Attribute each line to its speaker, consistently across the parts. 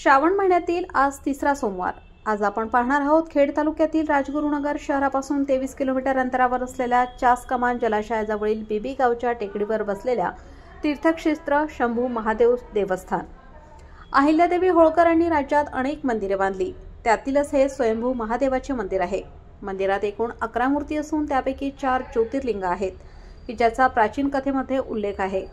Speaker 1: श्रावण महिन्यातील आज तिसरा सोमवार। आज आपण पाहणार आहोत खेड तालुक्यातील राजगुरुनगर शहरापासून 23 किलोमीटर अंतरावर असलेल्या चासकमान जलाशयाजवळील बीबी गावच्या टेकडीवर बसलेल्या तीर्थक्षेत्र शंभू महादेव देवस्थान। अहिल्यादेवी होळकर यांनी राज्यात अनेक मंदिरे बांधली, त्यातीलच हे स्वयंभू महादेवाचे मंदिर आहे। मंदिरात एकूण 11 मूर्ती असून त्यापैकी 4 ज्योतिर्लिंग आहेत, की ज्याचा प्राचीन कथेमध्ये उल्लेख आहे।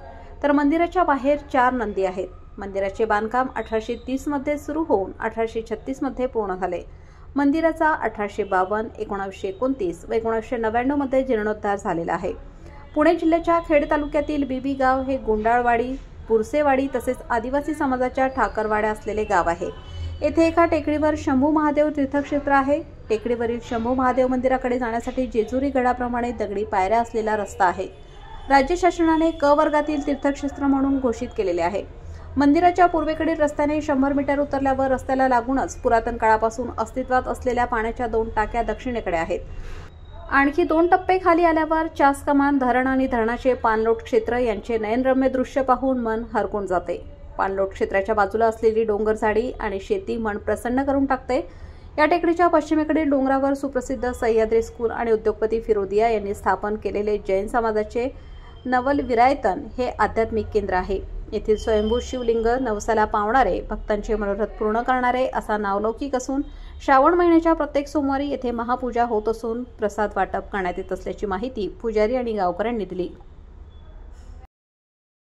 Speaker 1: तर मंदिराच्या बाहेर 4 नंदी आहेत। मंदिराचे बांधकाम 1830 मध्ये सुरू होऊन 1836 मध्ये पूर्ण झाले। मंदिराचा 1852, 1929 व 1999 मध्ये जीर्णोद्धार झालेला आहे। पुणे जिल्ह्याच्या खेड तालुक्यातील बीबी गाव हे गुंडाळवाडी, पुरसेवाडी तसेच आदिवासी समाजाच्या ठाकरवाड्या असलेले गाव आहे। येथे एका टेकडीवर शंभू महादेव तीर्थक्षेत्र आहे। टेकडीवरील शंभू महादेव मंदिराकडे जाण्यासाठी जेजुरी गडाप्रमाणे दगडी पायऱ्या असलेला रस्ता आहे। राज्य शासनाने क वर्गातील तीर्थक्षेत्र म्हणून घोषित केलेले आहे। मंदिराच्या पूर्वेकडील रस्त्याने 100 मीटर उतरल्यावर रस्त्याला लागूनच पुरातन काळापासून अस्तित्वात असलेल्या पाण्याच्या 2 टाक्या दक्षिणेकडे आहेत। आणखी 2 टप्पे खाली आल्यावर चासकमान धरण आणि धरणाचे पाणलोट क्षेत्र यांचे नयनरम्य दृश्य पाहून मन हरकून जाते। पाणलोट क्षेत्राच्या बाजूला असलेली डोंगर झाडी आणि शेती मन प्रसन्न करून टाकते। या टेकडीच्या पश्चिमेकडील डोंगरावर सुप्रसिद्ध सह्याद्री स्कूल आणि उद्योगपती फिरोदिया यांनी स्थापन केलेले जैन समाजाचे नवल विरायतन हे आध्यात्मिक केंद्र आहे। येथील स्वयंभू शिवलिंग नवसाला पावणारे, भक्तांचे मनोरथ पूर्ण करणारे असा नावलौकिक असून श्रावण महिन्याच्या प्रत्येक सोमवारी येथे महापूजा होत असून प्रसाद वाटप करण्यात येत असल्याची माहिती पुजारी आणि गावकऱ्यांनी दिली।